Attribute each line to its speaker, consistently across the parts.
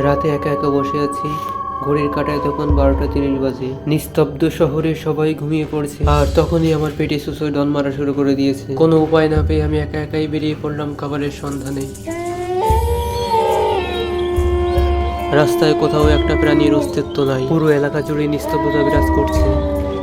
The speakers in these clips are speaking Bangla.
Speaker 1: রাতে একা একা বসে আছি। ঘড়ির কাঁটায় তখন 12টা 30 বাজে। নিস্তব্ধ শহরে সবাই ঘুমিয়ে পড়ছে, আর তখনই আমার পেটে সুসই ডন মারা শুরু করে দিয়েছে। কোনো উপায় না পেয়ে আমি একা একাই বেরিয়ে পড়লাম খাবারের সন্ধানে। রাস্তায় কোথাও একটা প্রাণীর অস্তিত্ব নাই, পুরো এলাকা জুড়ে নিস্তব্ধতা বিরাজ করছে।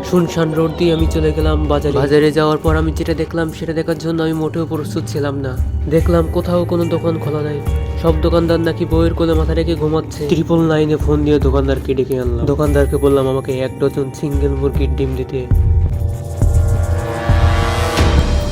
Speaker 1: শুনশান রোড দিয়ে আমি চলে গেলাম বাজারে। বাজারে যাওয়ার পর আমি যেটা দেখলাম সেটা দেখার জন্য আমি মোটেও প্রস্তুত ছিলাম না। দেখলাম কোথাও কোনো দোকান খোলা নাই, সব দোকানদার নাকি বইয়ের কোলে মাথা রেখে ঘুমাচ্ছে। 999-এ ফোন দিয়ে দোকানদারকে ডেকে আনলাম। দোকানদারকে বললাম আমাকে 1 ডজন সিঙ্গেল মুরগির ডিম দিতে।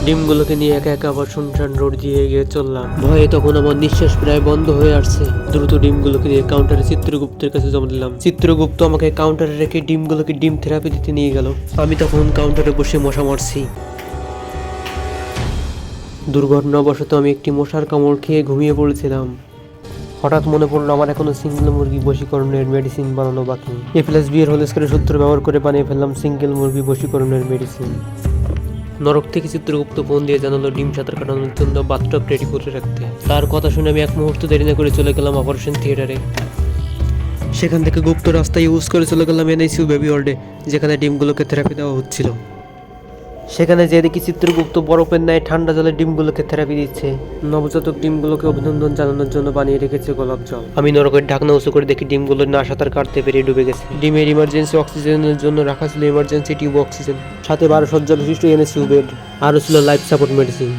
Speaker 1: ডিমগুলোকে নিয়ে একা একা আবার শুনশান রোড দিয়ে এগিয়ে চললাম। ভয়ে তখন আমার নিঃশ্বাস প্রায় বন্ধ হয়ে আসছে। দ্রুত ডিমগুলোকে নিয়ে কাউন্টারে চিত্রগুপ্তের কাছে জমা দিলাম। চিত্রগুপ্ত আমাকে কাউন্টারে রেখে ডিমগুলোকে ডিম থেরাপি দিতে নিয়ে গেল। আমি তখন কাউন্টারে বসে মশা মারছি। দুর্ঘটনাবশত আমি একটি মশার কামড় খেয়ে ঘুমিয়ে পড়েছিলাম। হঠাৎ মনে পড়লো আমার এখনো সিঙ্গেল মুরগি বশীকরণের মেডিসিন বানানো বাকি। A+B এর হোল স্কয়ারের সূত্র ব্যবহার করে বানিয়ে ফেললাম সিঙ্গেল মুরগি বশীকরণের মেডিসিন। নরক থেকে চিত্রগুপ্ত ফোন দিয়ে জানালো ডিম সাঁতার কাটানোর জন্য বাথটব রেডি করে রাখতে। তার কথা শুনে আমি এক মুহূর্ত দেরি না করে চলে গেলাম অপারেশন থিয়েটারে। সেখান থেকে গুপ্ত রাস্তায় ইউজ করে চলে গেলাম NICU বেবি ওয়ার্ডে, যেখানে ডিমগুলোকে থেরাপি দেওয়া হচ্ছিল। সেখানে যে দেখি চিত্রগুপ্ত বরফের ন্যায় ঠান্ডা জলে ডিমগুলোকে থেরাপি দিচ্ছে। নবজাতক ডিমগুলোকে অভিনন্দন জানানোর জন্য বানিয়ে রেখেছে গোলাপ জল। আমি নরকের ঢাকনা উঁচু করে দেখি ডিমগুলো না সাঁতার কাটতে পেরিয়ে ডুবে গেছে। ডিমের ইমার্জেন্সি অক্সিজেনের জন্য রাখা ছিল ইমার্জেন্সি টিউব অক্সিজেন, সাথে 12 শয্যা বিশিষ্ট NICU বেড, আরও ছিল লাইফ সাপোর্ট মেডিসিন।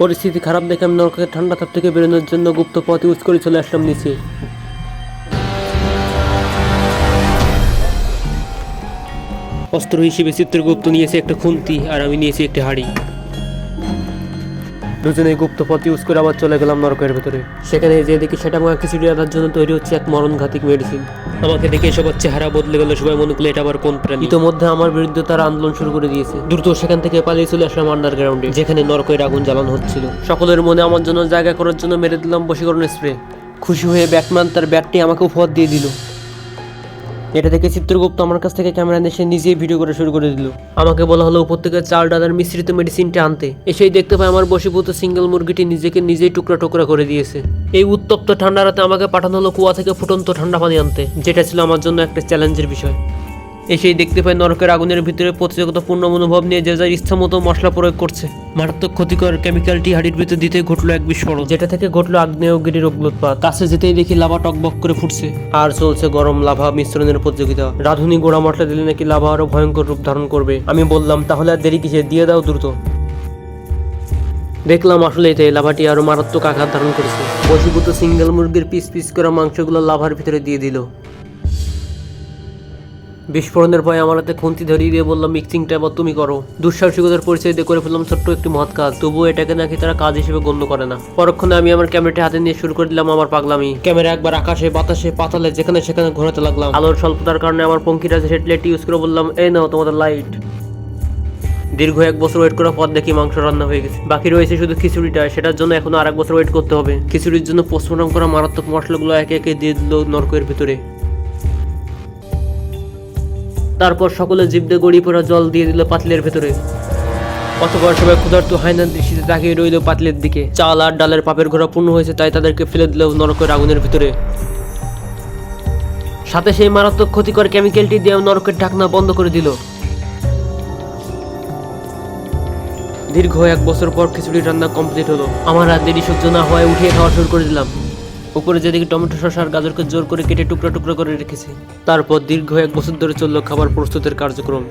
Speaker 1: পরিস্থিতি খারাপ দেখে আমি নরকের ঠান্ডা তাপ থেকে বেরোনোর জন্য গুপ্ত পথ ইউজ করে চলে আসলাম নিচে। অস্ত্র হিসেবে চিত্রগুপ্ত নিয়েছে একটা খুন্তি, আর আমি নিয়েছি একটি হাড়ি। দুজনেই গুপ্ত পথ ইউজ করে আবার চলে গেলাম নরকের ভেতরে। সেখানে যে দেখি সেটা আমার খিচুড়ি আনার জন্য তৈরি হচ্ছে এক মরণঘাতিক মেডিসিন। আমাকে দেখে সবার চেহারা বদলে গেল, সবাই মনে করলো এটা আবার কোন প্রাণী। ইতোমধ্যে আমার বিরুদ্ধে তারা আন্দোলন শুরু করে দিয়েছে। দ্রুত সেখান থেকে পালিয়ে চলে আসলাম আন্ডারগ্রাউন্ডে, যেখানে নরকের আগুন জ্বালানো হচ্ছিল। সকলের মনে আমার জন্য জায়গা করার জন্য মেরে দিলাম বশীকরণ স্প্রে। খুশি হয়ে ব্যাটম্যান তার ব্যাটটি আমাকে উপহার দিয়ে দিল। এটা থেকে চিত্রগুপ্ত আমার কাছ থেকে ক্যামেরা নিয়ে এসে নিজেই ভিডিও করে শুরু করে দিল। আমাকে বলা হলো উপর থেকে 4 ডালার মিশ্রিত মেডিসিনটা আনতে। এসেই দেখতে পাই আমার বশীভূত সিঙ্গেল মুরগিটি নিজেকে নিজেই টুকরা টুকরা করে দিয়েছে। এই উত্তপ্ত ঠান্ডা রাতে আমাকে পাঠানো হলো কুয়া থেকে ফুটন্ত ঠান্ডা পানি আনতে, যেটা ছিল আমার জন্য একটা চ্যালেঞ্জের বিষয়। এসেই দেখতে পাই নরকের আগুনের ভিতরে প্রতিযোগিতাপূর্ণ মনোভাব নিয়ে যে যার ইচ্ছা মতো মশলা প্রয়োগ করছে। মারাত্মক ক্ষতিকর কেমিক্যালটি হাড়ির ভিতরে দিতে ঘটলো এক বিস্ফোরণ, যেটা থেকে ঘটলো আগ্নেয়গিরির অগ্নুৎপাত। কাছে যেতেই দেখি লাভা টকবক করে ফুটছে, আর চলছে গরম লাভা মিশ্রণের প্রতিযোগিতা। রাঁধুনি গোড়া মশলা দিলে নাকি লাভা আরো ভয়ঙ্কর রূপ ধারণ করবে। আমি বললাম তাহলে আর দেরি কিসে, দিয়ে দাও দ্রুত। দেখলাম আসলে এতে লাভাটি আরো মারাত্মক আঘাত ধারণ করেছে। বশীভূত সিঙ্গেল মুরগির পিস পিস করা মাংসগুলো লাভার ভিতরে দিয়ে দিল। বিস্ফোরণের ভয়ে আমার হাতে খুন্তি ধরিয়ে দিয়ে বললাম মিক্সিংটা এবার তুমি করো। দুঃসাহসিকতার পরিচয় দিয়ে করে ফেললাম ছোট্ট একটি মহৎ কাজ, তবুও এটাকে নাকি তারা কাজ হিসেবে গণ্য করে না। পরক্ষণে আমি আমার ক্যামেরাটি হাতে নিয়ে শুরু করে দিলাম আমার পাগলামি। ক্যামেরা একবার আকাশে বাতাসে পাতালে যেখানে সেখানে ঘোরাতে লাগলাম। আলোর স্বল্পতার কারণে আমার পঙ্কিরাজের হেডলাইট ইউজ করে বললাম এই নাও তোমাদের লাইট। দীর্ঘ 1 বছর ওয়েট করার পর দেখি মাংস রান্না হয়ে গেছে। বাকি রয়েছে শুধু খিচুড়িটা, সেটার জন্য এখনো আর 1 বছর ওয়েট করতে হবে। খিচুড়ির জন্য পোস্টমর্টম করা মারাত্মক মশলাগুলো একে একে দিয়ে দিল নরকের ভিতরে। তারপর সকলে জিভ দিয়ে গড়িয়ে পড়া জল দিয়ে দিল পাতিলের ভেতরে। অতঃপর সবাই ক্ষুধার্ত হায়নার দৃষ্টিতে তাকিয়ে রইল পাতিলের দিকে। চাল আর ডালের পাপের ঘোড়া পূর্ণ হয়েছে, তাই তাদেরকে ফেলে দিল নরকের আগুনের ভিতরে। সাথে সেই মারাত্মক ক্ষতিকর কেমিক্যালটি দিয়ে নরকের ঢাকনা বন্ধ করে দিল। দীর্ঘ 1 বছর পর খিচুড়ি রান্না কমপ্লিট হলো। আমার আর দেরি সহ্য না হওয়ায় উঠিয়ে খাওয়া শুরু করে দিলাম। উপরে যেদিকে টমেটো শসা আর গাজরকে জোর করে কেটে টুকরা টুকরা করে রেখেছি। তারপর দীর্ঘ 1 বছর ধরে চলল খাবার প্রস্তুতের কার্যক্রম।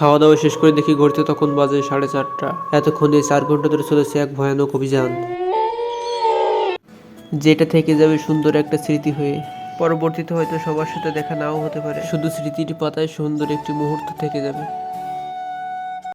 Speaker 1: খাওয়া দাওয়া শেষ করে দেখি ঘড়িতে তখন বাজে 4:30। এতক্ষণে 4 ঘন্টা ধরে চলেছে এক ভয়ানক অভিযান, যেটা থেকে যাবে সুন্দর একটা স্মৃতি হয়ে। পরবর্তীতে হয়তো সবার সাথে দেখা নাও হতে পারে, শুধু স্মৃতির পাতায় সুন্দর একটি মুহূর্ত থেকে যাবে।